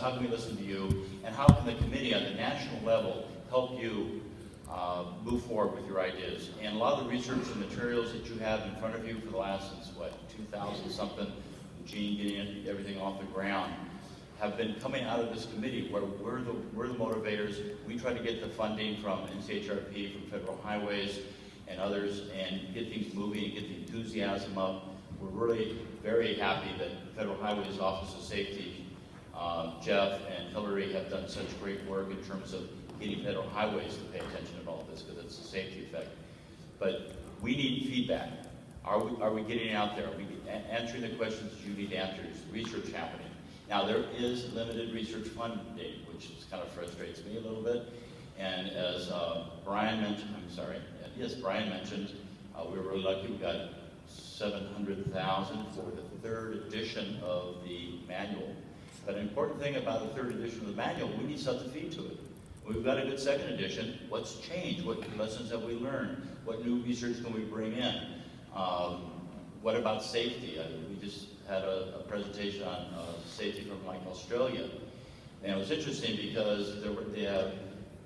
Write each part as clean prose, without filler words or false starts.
how can we listen to you, and how can the committee at the national level help you move forward with your ideas. And a lot of the research and materials that you have in front of you for the last, since what, 2000 something, Gene getting everything off the ground, have been coming out of this committee where we're the motivators. We try to get the funding from NCHRP, from Federal Highways and others, and get things moving and get the enthusiasm up. We're really very happy that Federal Highways Office of Safety, Jeff and Hillary have done such great work in terms of getting Federal Highways to pay attention to all this, because it's a safety effect. But we need feedback. Are we getting out there? Are we answering the questions you need answers? Research happening. Now there is limited research funding, which kind of frustrates me a little bit. And as Brian mentioned, Brian mentioned, we were really lucky. We got $700,000 for the third edition of the manual. But an important thing about the third edition of the manual, we need stuff to feed to it. We've got a good second edition. What's changed? What lessons have we learned? What new research can we bring in? What about safety? We just had a presentation on safety from like Australia. And it was interesting because they have,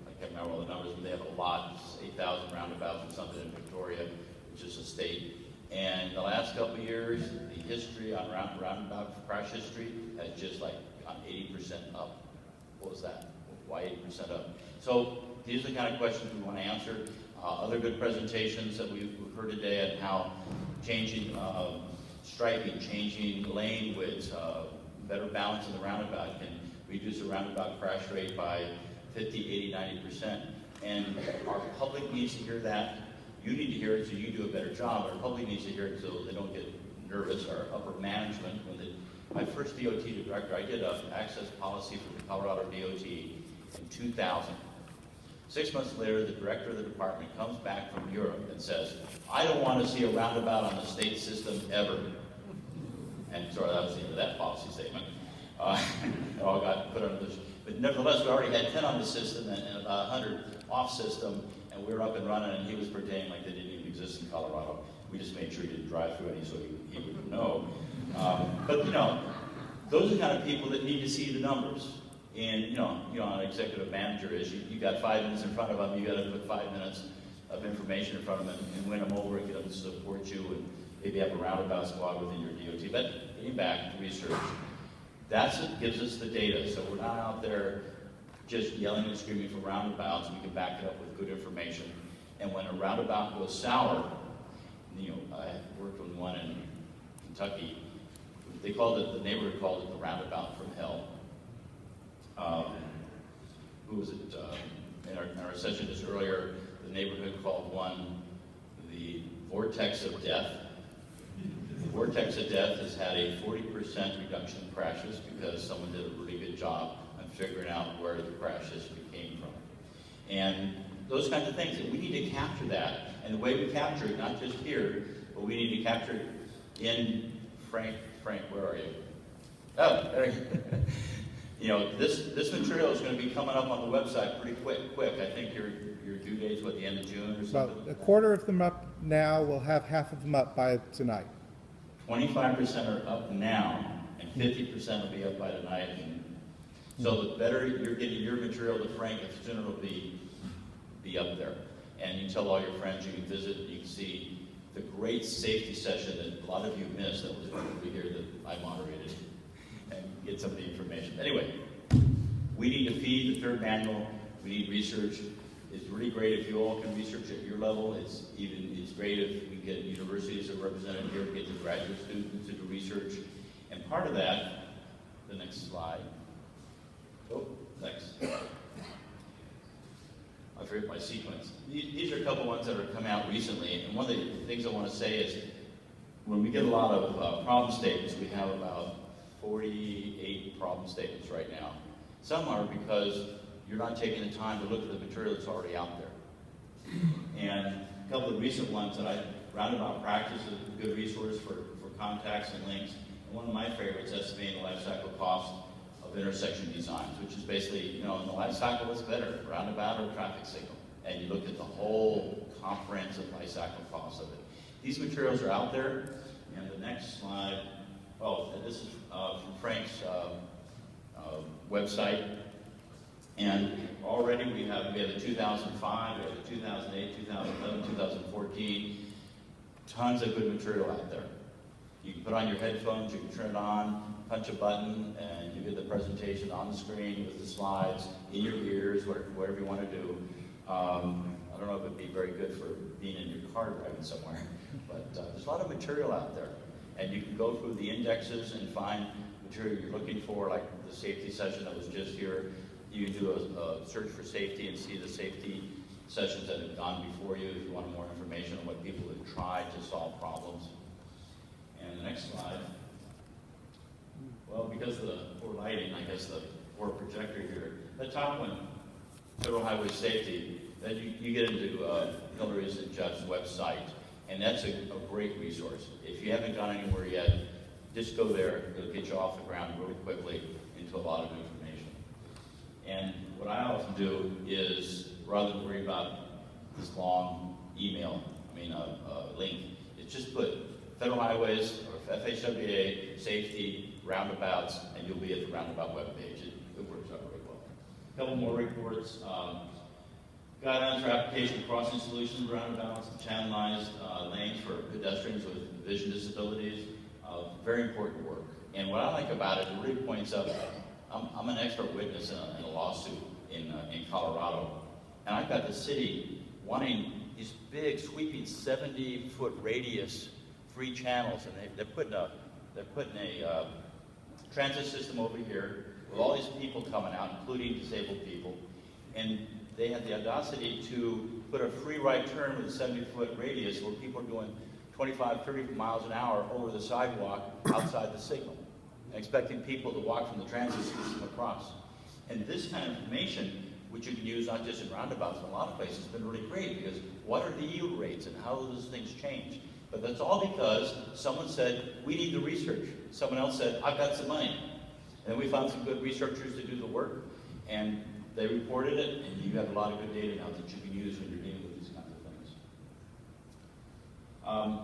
I can't remember all the numbers, but they have a lot, 8,000 roundabouts or something in Victoria, which is a state. And the last couple of years, the history on roundabout crash history has just like gone 80% up. What was that? Why 80% up? So these are the kind of questions we want to answer. Other good presentations that we've heard today on how changing striping, changing lane widths, better balance in the roundabout can reduce the roundabout crash rate by 50, 80, 90%. And our public needs to hear that. You need to hear it so you do a better job. Our public needs to hear it so they don't get nervous. Our upper management, my first DOT director, I did an access policy for the Colorado DOT in 2000. 6 months later, the director of the department comes back from Europe and says, I don't want to see a roundabout on the state system ever. And sorry, that was the end of that policy statement. It all got put under this. But nevertheless, we already had 10 on the system and about 100 off system, and we were up and running, and he was pretending like they didn't even exist in Colorado. We just made sure he didn't drive through any so he would know. But you know, those are the kind of people that need to see the numbers. And you know how an executive manager is. You got 5 minutes in front of them, you got to put 5 minutes of information in front of them and win them over and get them to support you, and maybe have a roundabout squad within your DOT. But getting back to research, that's what gives us the data. So we're not out there just yelling and screaming for roundabouts. We can back it up with good information. And when a roundabout goes sour, you know, I worked on one in Kentucky. They called it, the neighborhood called it the roundabout from hell. Who was it? In our session just earlier, the neighborhood called one the vortex of death. The vortex of death has had a 40% reduction in crashes because someone did a really good job on figuring out where the crash history came from. And those kinds of things, and we need to capture that. And the way we capture it, not just here, but we need to capture it in Frank, where are you? Oh, there you go. You know, this material is going to be coming up on the website pretty quick. I think your due date's what, the end of June or something? About a quarter of them up now. We'll have half of them up by tonight. 25% are up now, and 50% will be up by tonight. And so the better you're getting your material to Frank, the sooner it'll be up there. And you tell all your friends, you can visit, you can see the great safety session that a lot of you missed that was over here that I moderated, and get some of the information. Anyway, we need to feed the third manual. We need research. It's really great if you all can research at your level. It's great if we get universities that are represented here, get the graduate students to do research. And part of that, the next slide. Oh, next. I forget my sequence. These are a couple ones that have come out recently, and one of the things I want to say is when we get a lot of problem statements, we have about 48 problem statements right now. Some are because you're not taking the time to look at the material that's already out there. And a couple of recent ones that Roundabout Practice is a good resource for contacts and links. And one of my favorites, estimating the life cycle cost of intersection designs, which is basically, you know, in the life cycle, what's better, roundabout or traffic signal? And you look at the whole comprehensive life cycle cost of it. These materials are out there. And the next slide, oh, and this is from Frank's website. And already we have the 2005, we have the 2008, 2011, 2014, tons of good material out there. You can put on your headphones, you can turn it on, punch a button, and you get the presentation on the screen with the slides, in your ears, whatever you want to do. I don't know if it'd be very good for being in your car driving somewhere, but there's a lot of material out there. And you can go through the indexes and find material you're looking for, like the safety session that was just here. You can do a search for safety and see the safety sessions that have gone before you if you want more information on what people have tried to solve problems. And the next slide. Well, because of the poor lighting, I guess the poor projector here, the top one, Federal Highway Safety, then you get into Hillary's and Jeff's website, and that's a great resource. If you haven't gone anywhere yet, just go there. It'll get you off the ground really quickly into a lot of information. And what I often do is, rather than worry about this long email, link, is just put Federal Highways or FHWA, safety, roundabouts, and you'll be at the roundabout webpage. It works out very well. A couple more reports. Guidelines for application of crossing solutions, roundabouts, channelized lanes for pedestrians with vision disabilities. Very important work. And what I like about it, it really points up, I'm an expert witness in a lawsuit in Colorado. And I've got the city wanting these big, sweeping 70-foot radius free channels, and they're putting a transit system over here with all these people coming out, including disabled people, and they had the audacity to put a free right turn with a 70-foot radius where people are going 25, 30 miles an hour over the sidewalk outside the signal, and expecting people to walk from the transit system across. And this kind of information, which you can use not just in roundabouts, but in a lot of places, has been really great, because what are the yield rates and how do those things change? But that's all because someone said, we need the research. Someone else said, I've got some money. And we found some good researchers to do the work, and they reported it, and you have a lot of good data now that you can use when you're dealing with these kinds of things.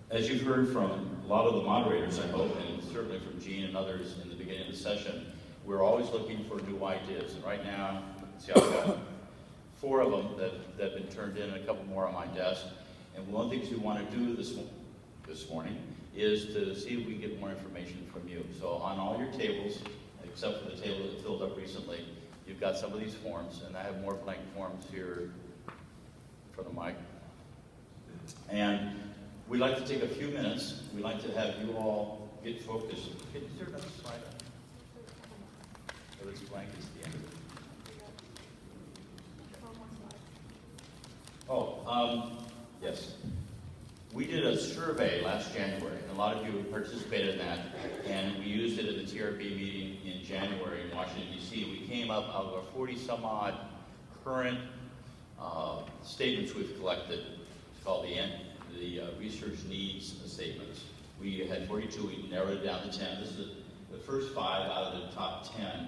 As you've heard from a lot of the moderators, I hope, and certainly from Gene and others in the beginning of the session, we're always looking for new ideas. And right now, see, I've got 4 of them that have been turned in, and a couple more on my desk. And one of the things we want to do this morning is to see if we can get more information from you. So on all your tables, except for the table that filled up recently, you've got some of these forms, and I have more blank forms here for the mic. And we'd like to take a few minutes. We'd like to have you all get focused. Is there another slide? Oh, it's blank is the end of it. Yes. We did a survey last January, and a lot of you participated in that, and we used it at the TRB meeting in January in Washington, D.C. We came up out of our 40-some-odd current statements we've collected. It's called the research needs statements. We had 42. We narrowed it down to 10. This is the first 5 out of the top 10.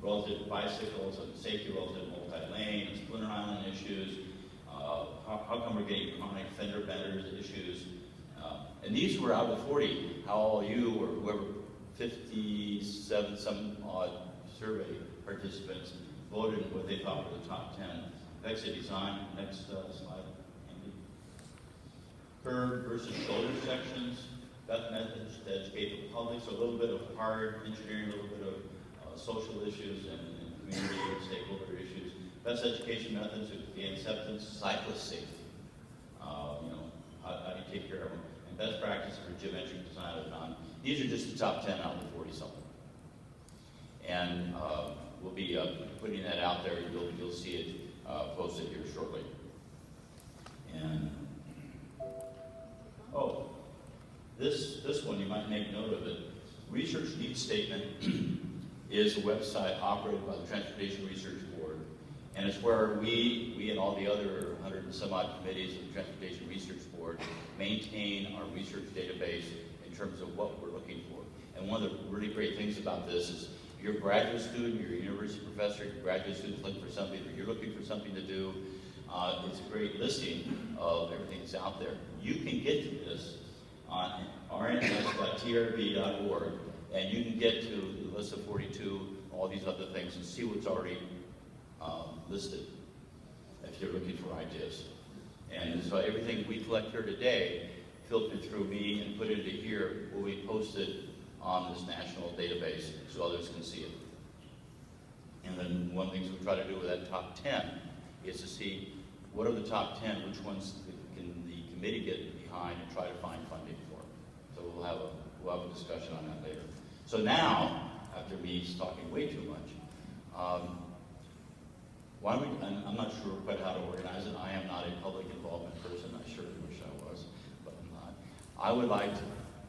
Relative to bicycles and safety relative to multi-lane, splinter island issues, how come we're getting chronic fender benders issues. And these were out of the 40, how all you or whoever, 57 some odd survey participants voted what they thought were the top 10. Exit design, next slide, Andy. Curb versus shoulder sections, best methods to educate the public, so a little bit of hard engineering, a little bit of social issues and community and stakeholder issues. Best education methods would be acceptance, cyclist safety. How do you take care of them? And best practices for geometric design of non. These are just the top 10 out of the 40-something. And we'll be putting that out there. You'll see it posted here shortly. And this one you might make note of it. Research needs statement is a website operated by the Transportation Research Board, and it's where we and all the other 100 and some odd committees of the Transportation Research Board maintain our research database in terms of what we're looking for. And one of the really great things about this is you're a graduate student, you're a university professor, your graduate student's looking for something, or you're looking for something to do. It's a great listing of everything that's out there. You can get to this on rns.trb.org, And you can get to the list of 42, all these other things, and see what's already listed if you're looking for ideas. And so everything we collect here today, filtered through me and put into here, will be posted on this national database so others can see it. And then one of the things we try to do with that top 10 is to see what are the top 10, which ones can the committee get behind and try to find funding for. So we'll have a discussion on that later. So now, after me talking way too much, why don't we, I'm not sure quite how to organize it. I am not a public involvement person. I sure wish I was, but I'm not. I would like to,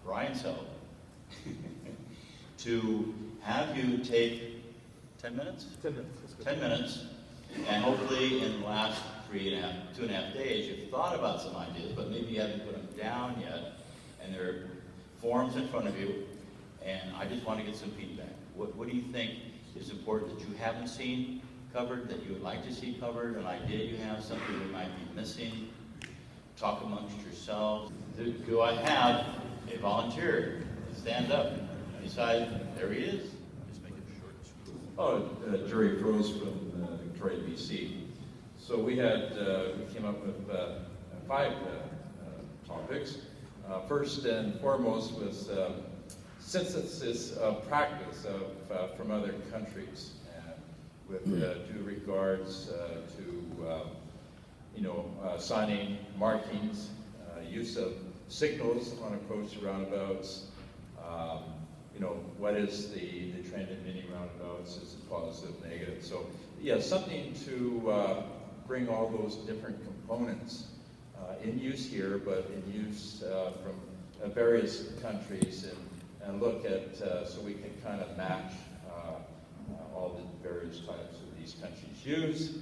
Brian's help, to have you take 10 minutes? 10 minutes. 10 minutes, and hopefully in the last 2.5 days, you've thought about some ideas, but maybe you haven't put them down yet, and there are forms in front of you, and I just want to get some feedback. What do you think is important that you haven't seen covered, that you would like to see covered, an idea you have, something that might be missing? Talk amongst yourselves. Do I have a volunteer? Stand up. Decide, there he is. Just make it short and sweet. Jerry Froese from Victoria, BC. So we came up with 5 topics. First and foremost was synthesis of practice from other countries, with due regards to signing markings, use of signals on approach to roundabouts. What is the trend in many roundabouts? Is it positive, negative? So yeah, something to bring all those different components in use here, but in use from various countries, and look at so we can kind of match all the various types of these countries use.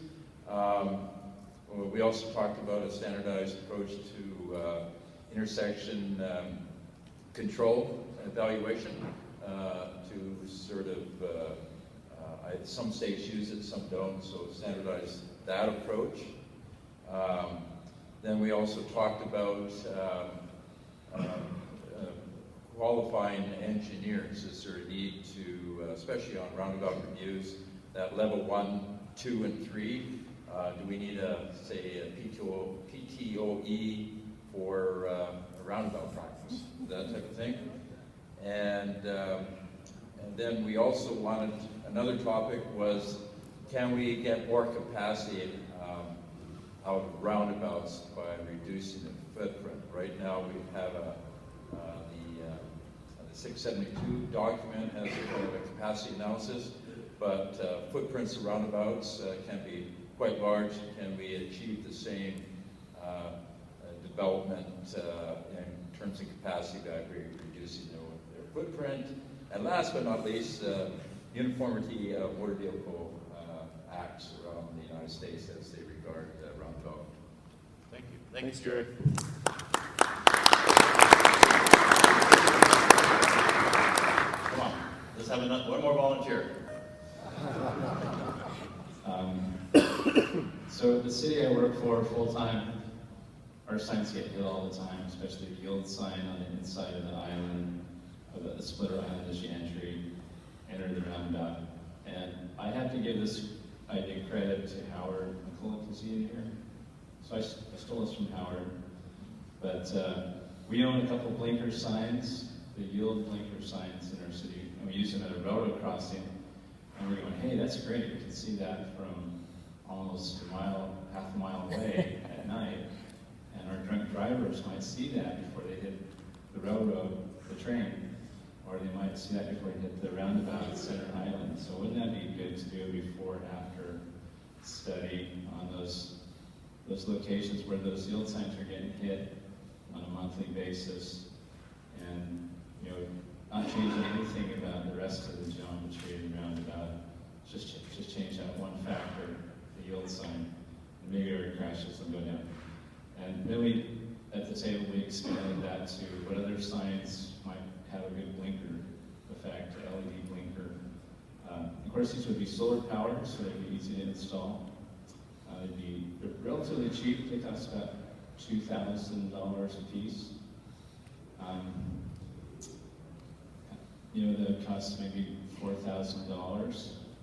We also talked about a standardized approach to intersection control evaluation to sort of, some states use it, some don't, so standardize that approach. Then we also talked about qualifying engineers. Is there a need to, especially on roundabout reviews, that level 1, 2, and 3? Do we need say a PTOE for roundabout practice, that type of thing? And then we also wanted, another topic was, can we get more capacity out of roundabouts by reducing the footprint? Right now we have the 672 document has a capacity analysis, but footprints of roundabouts can be quite large. Can we achieve the same development in terms of capacity by reducing their footprint? And last but not least, uniformity of motor vehicle acts around the United States as they regard roundabout. Thank you. Thanks, Jerry. Come on, let's have one more volunteer. So the city I work for full-time, our signs get hit all the time, especially the yield sign on the inside of the island, of the splitter island as you enter the roundabout. And I have to give this idea credit to Howard McCulloch. Is he in here? So I stole this from Howard. But we own a couple blinker signs, the yield blinker signs in our city, and we use them at a railroad crossing. And we're going, hey, that's great. We can see that from almost half a mile away at night. And our drunk drivers might see that before they hit the railroad, the train, or they might see that before they hit the roundabout at Center Island. So wouldn't that be good to do a before-after study on those locations where those yield signs are getting hit on a monthly basis, and not changing anything about the rest of the geometry and roundabout, just change that one factor, the yield sign, and maybe our crashes will go down. And then we, at the table, we expanded that to what other signs might have a good blinker effect, LED blinker. Of course, these would be solar powered, so they'd be easy to install. They'd be relatively cheap. They cost about $2,000 a piece. you know, that costs maybe $4,000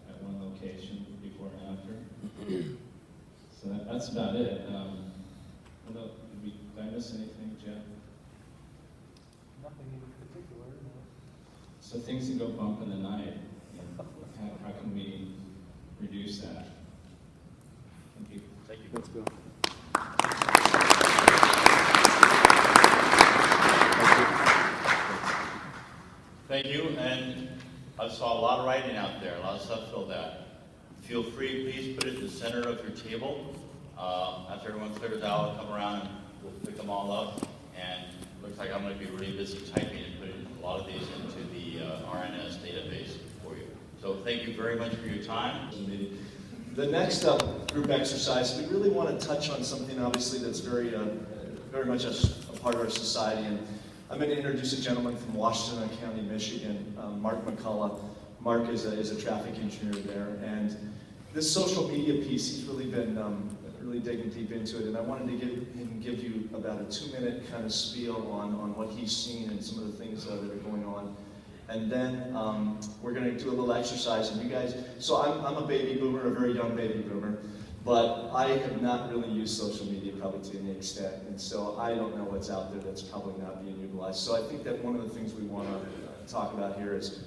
at one location before and after. So that's about it. Did I miss anything, Jeff? Nothing in particular, no. So things that go bump in the night, how can we reduce that? Thank you. Thank you. Let's go. Thank you, and I saw a lot of writing out there, a lot of stuff filled out. Feel free, please put it in the center of your table. After everyone clears out, I'll come around and we'll pick them all up. And it looks like I'm going to be really busy typing and putting a lot of these into the RNS database for you. So thank you very much for your time. The next group exercise, we really want to touch on something obviously that's very much a part of our society. And I'm going to introduce a gentleman from Washington County, Michigan, Mark McCullough. Mark is a traffic engineer there, and this social media piece, he's really been really digging deep into it, and I wanted to give you about a 2-minute kind of spiel on what he's seen and some of the things that are going on. And then we're going to do a little exercise, and you guys, so I'm a baby boomer, a very young baby boomer, but I have not really used social media probably to any extent, and so I don't know what's out there that's probably not being utilized. So I think that one of the things we want to talk about here is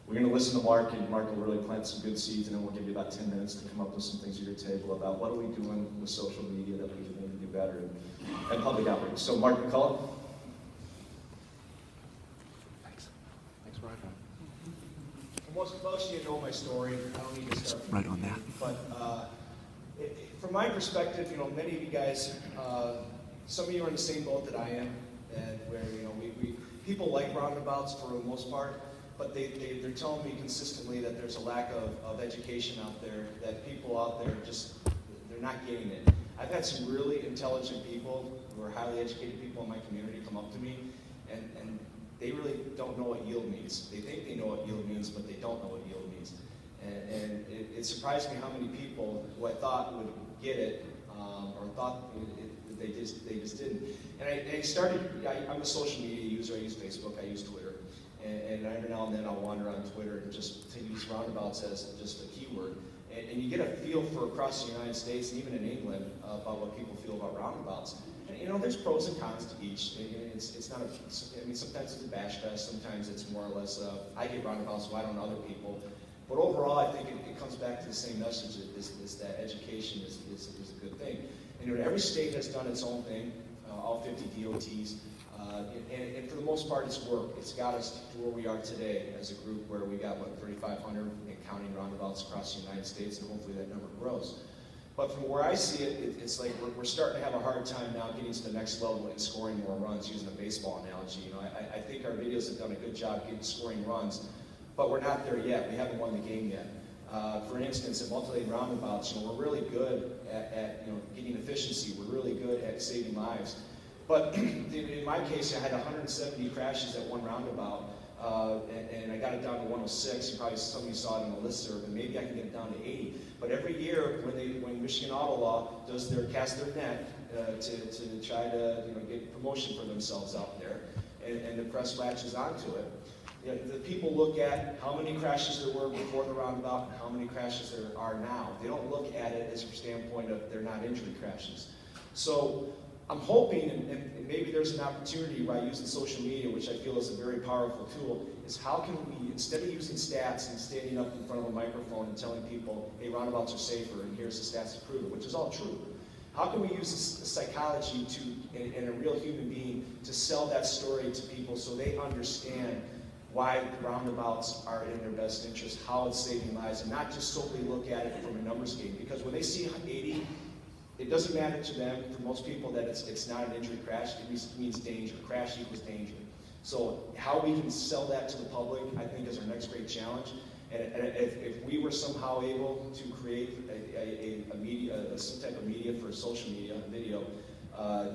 we're going to listen to Mark, and Mark will really plant some good seeds, and then we'll give you about 10 minutes to come up with some things at your table about what are we doing with social media that we can maybe do better and public outreach. So Mark McCullough. Thanks. Thanks, Ryan. Most of you know my story. I don't need to start from Right on that. But from my perspective, you know, many of you guys, some of you are in the same boat that I am, and where people like roundabouts for the most part, but they're telling me consistently that there's a lack of education out there, that people out there they're not getting it. I've had some really intelligent people who are highly educated people in my community come up to me, and they really don't know what yield means. They think they know what yield means, but they don't know what yield means. And it surprised me how many people who I thought would get it, or thought they just didn't. And I'm a social media user. I use Facebook, I use Twitter. And every now and then I'll wander on Twitter and just to use roundabouts as just a keyword. And you get a feel for across the United States and even in England about what people feel about roundabouts. And you know, there's pros and cons to each. It's not I mean, sometimes it's a bash fest, sometimes it's more or less, I get roundabouts, why don't other people? But overall, I think it comes back to the same message, is that education is a good thing. And you know, every state has done its own thing, all 50 DOTs. And for the most part, it's worked. It's got us to where we are today as a group, where we got, 3,500 and counting roundabouts across the United States, and hopefully that number grows. But from where I see it, it's like we're starting to have a hard time now getting to the next level and scoring more runs, using a baseball analogy. You know, I think our videos have done a good job scoring runs, but we're not there yet. We haven't won the game yet. For instance, at multi-lane roundabouts, you know, we're really good at getting efficiency. We're really good at saving lives. But in my case, I had 170 crashes at one roundabout, and I got it down to 106. You probably some of you saw it on the listserv, and maybe I can get it down to 80. But every year, when Michigan Auto Law does cast their net to try to get promotion for themselves out there, and the press latches onto it, the people look at how many crashes there were before the roundabout and how many crashes there are now. They don't look at it as a standpoint of they're not injury crashes. So I'm hoping, and maybe there's an opportunity by using social media, which I feel is a very powerful tool, is how can we, instead of using stats and standing up in front of a microphone and telling people, hey, roundabouts are safer, and here's the stats to prove it, which is all true. How can we use psychology and a real human being to sell that story to people so they understand why roundabouts are in their best interest, how it's saving lives, and not just solely look at it from a numbers game. Because when they see 80, it doesn't matter to them, for most people, that it's not an injury crash. It means danger. Crash equals danger. So how we can sell that to the public, I think, is our next great challenge. And if we were somehow able to create some type of media for social media, video,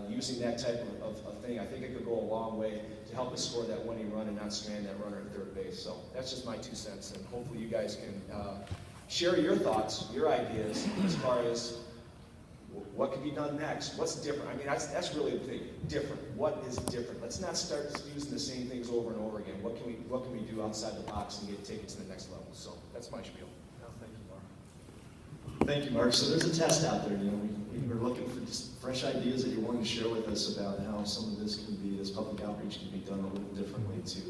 using that type of thing, I think it could go a long way to help us score that winning run and not strand that runner at third base. So that's just my 2 cents, and hopefully you guys can share your thoughts, your ideas, as far as What can be done next? What's different? I mean, that's really the thing. Different. What is different? Let's not start just using the same things over and over again. What can we do outside the box and take it to the next level? So that's my spiel. Thank you, Mark. Thank you, Mark. So there's a test out there. We were looking for just fresh ideas that you wanted to share with us about how some of this can be, this public outreach can be done a little differently to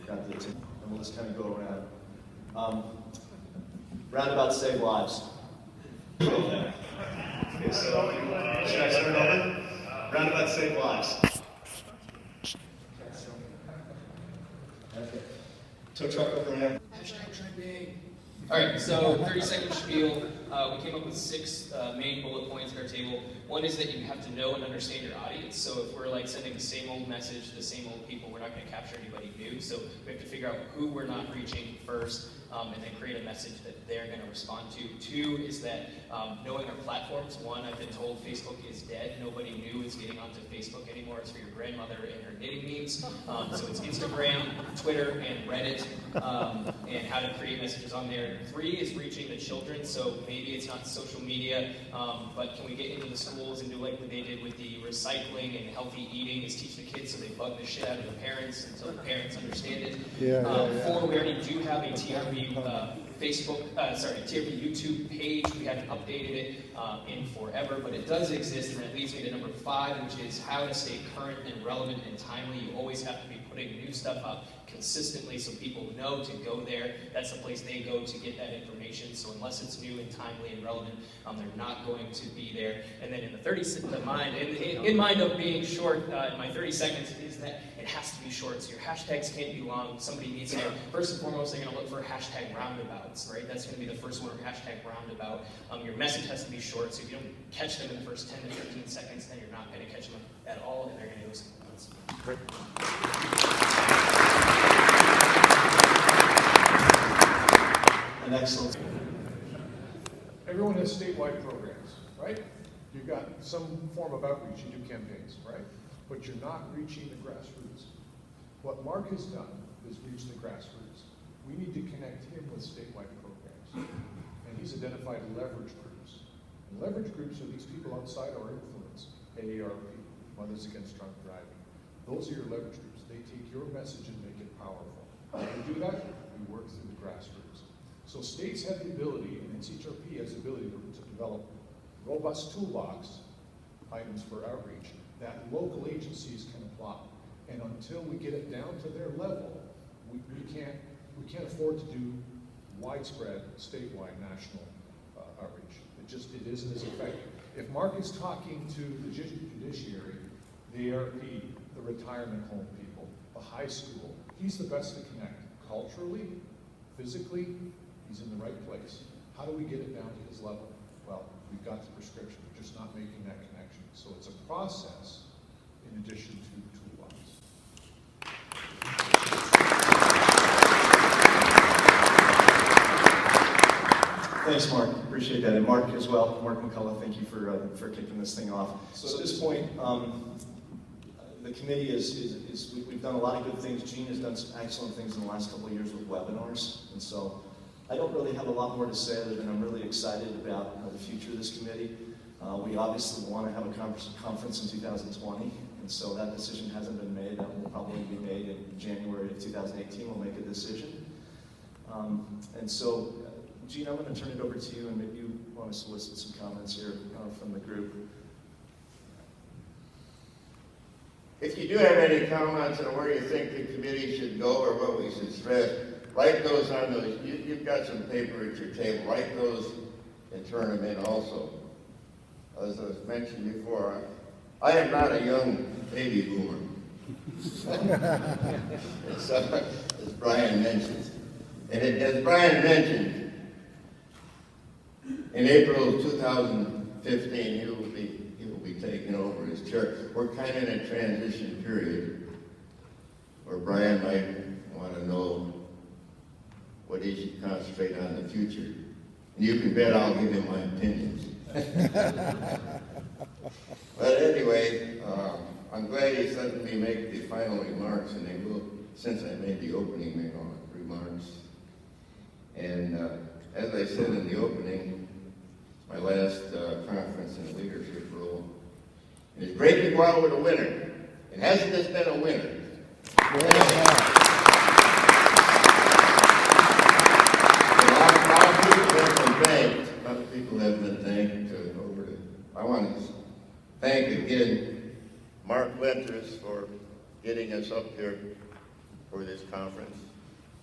grab the attention. And we'll just kind of go around. Roundabouts save lives. Okay, so should I start over? Roundabouts save lives. Okay. Tow truck over here. All right, so 30-second spiel. We came up with 6 main bullet points at our table. One is that you have to know and understand your audience. So if we're like sending the same old message to the same old people, we're not going to capture anybody new. So we have to figure out who we're not reaching first, and then create a message that they're going to respond to. 2 is that knowing our platforms. 1, I've been told Facebook is dead. Nobody new is getting onto Facebook anymore. It's for your grandmother and her knitting needs. So it's Instagram, Twitter, and Reddit, and how to create messages on there. 3 is reaching the children. So maybe it's not social media, but can we get into the schools and do like what they did with the recycling and healthy eating, is teach the kids so they bug the shit out of the parents until the parents understand it. 4, we already do have a TRB TRB YouTube page. We haven't updated it in forever, but it does exist, and it leads me to number 5, which is how to stay current and relevant and timely. You always have to be putting new stuff up consistently so people know to go there. That's the place they go to get that information. So unless it's new and timely and relevant, they're not going to be there. And then in mind of being short, in my 30 seconds is that it has to be short. So your hashtags can't be long. Somebody needs to. First and foremost, they're going to look for hashtag roundabouts, right? That's going to be the first one, hashtag roundabout. Your message has to be short. So if you don't catch them in the first 10 to 15 seconds, then you're not going to catch them at all, and they're going to go somewhere else. Great. An excellent. Everyone has statewide programs, right? You've got some form of outreach, you do campaigns, right? But you're not reaching the grassroots. What Mark has done is reach the grassroots. We need to connect him with statewide programs. And he's identified leverage groups. And leverage groups are these people outside our influence, AARP, Mothers Against Drunk Driving. Those are your leverage groups. They take your message and make it powerful. How do we do that? We work through the grassroots. So states have the ability, and NCHRP has the ability to develop robust toolbox items for outreach that local agencies can apply. And until we get it down to their level, we can't afford to do widespread, statewide, national outreach. It isn't as effective. If Mark is talking to the judiciary, the ARP, the retirement home people, the high school, he's the best to connect. Culturally, physically, he's in the right place. How do we get it down to his level? Well, we've got the prescription, we're just not making that connection. So it's a process in addition to toolbox. Thanks, Mark. Appreciate that. And Mark as well. Mark McCullough, thank you for kicking this thing off. So at this point, the committee we've done a lot of good things. Gene has done some excellent things in the last couple of years with webinars. And so I don't really have a lot more to say other than I'm really excited about the future of this committee. We obviously want to have a conference in 2020. And so that decision hasn't been made. That will probably be made in January of 2018. We'll make a decision. And so, Gene, I'm going to turn it over to you, and maybe you want to solicit some comments here from the group. If you do have any comments on where you think the committee should go or what we should stress, write those on those. You've got some paper at your table. Write those and turn them in also. As I was mentioned before, I am not a young baby boomer. As Brian mentioned. And as Brian mentioned, in April of 2015, he will be taking over his chair. We're kind of in a transition period where Brian might want to know what he should concentrate on in the future. And you can bet I'll give him my opinions. But anyway, I'm glad he suddenly make the final remarks, and they will, since I made the opening remarks. And as I said in the opening, my last conference in a leadership role. And it's great to go out with a winner. And hasn't this been a winner? A lot of people have been thanked. I want to thank again Mark Winters for getting us up here for this conference.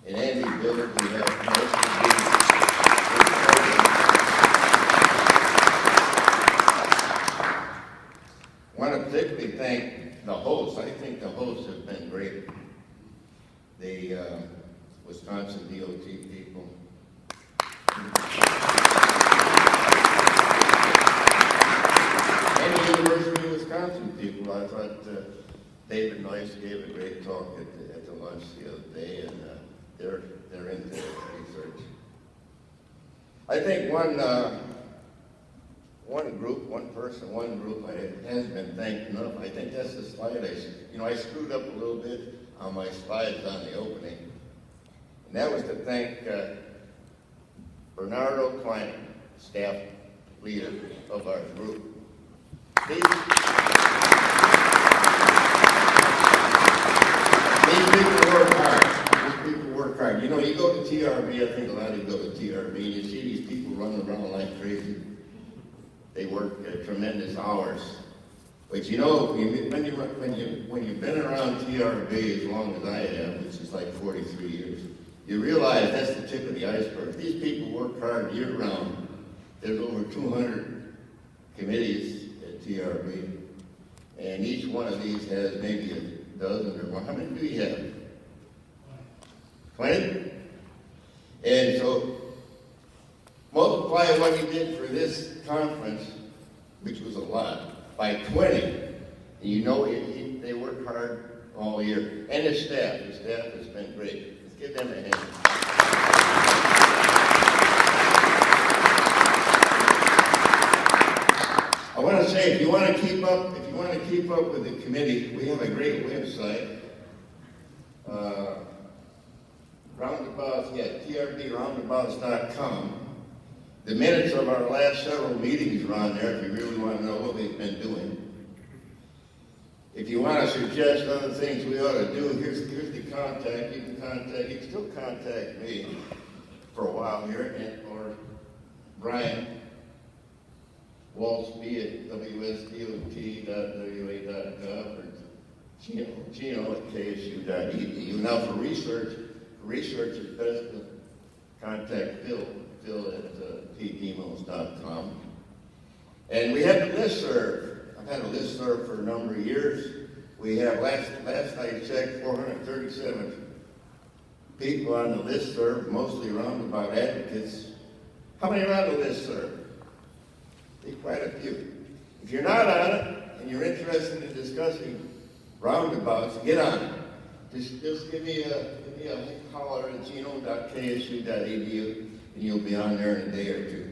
And Andy Billard, who has most of I want to particularly thank the hosts. I think the hosts have been great. The Wisconsin DOT people. And the University of Wisconsin people. I thought David Noyce gave a great talk at the lunch the other day, and they're into research. I think one group hasn't been thanked enough. I think that's the slide I screwed up a little bit on my slides on the opening. And that was to thank Bernardo Klein, staff leader of our group. These people work hard. These people work hard. You know, you go to TRB, I think a lot of you go to TRB, and you see these people running around like crazy. They work tremendous hours. But you know, when you've been around TRB as long as I have, which is like 43 years, you realize that's the tip of the iceberg. These people work hard year-round. There's over 200 committees at TRB, and each one of these has maybe a dozen or more. How many do you have? 20? And so, multiply what you did for this conference, which was a lot, by 20, and you know they work hard all year. And the staff has been great. Let's give them a hand. I want to say, if you want to keep up with the committee, we have a great website. Roundabouts, trbroundabouts.com. The minutes of our last several meetings are on there if you really want to know what we've been doing. If you want to suggest other things we ought to do, here's the contact. You can still contact me for a while here, or Brian Walsby at wsdot.wa.gov, or Gino at ksu.edu. Now for research is best to contact Phil at pdemos.com. And we have the listserv. I've had a listserv for a number of years. We have, last I checked, 437 people on the listserv, mostly roundabout advocates. How many are on the listserv? Be quite a few. If you're not on it and you're interested in discussing roundabouts, get on it. Just give me a holler at gino.ksu.edu, and you'll be on there in a day or two.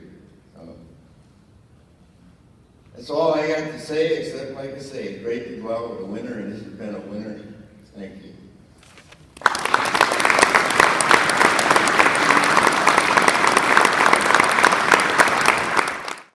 That's all I got to say, except, like I say, it's great to go out with a winner, and this has been a winner. Thank you.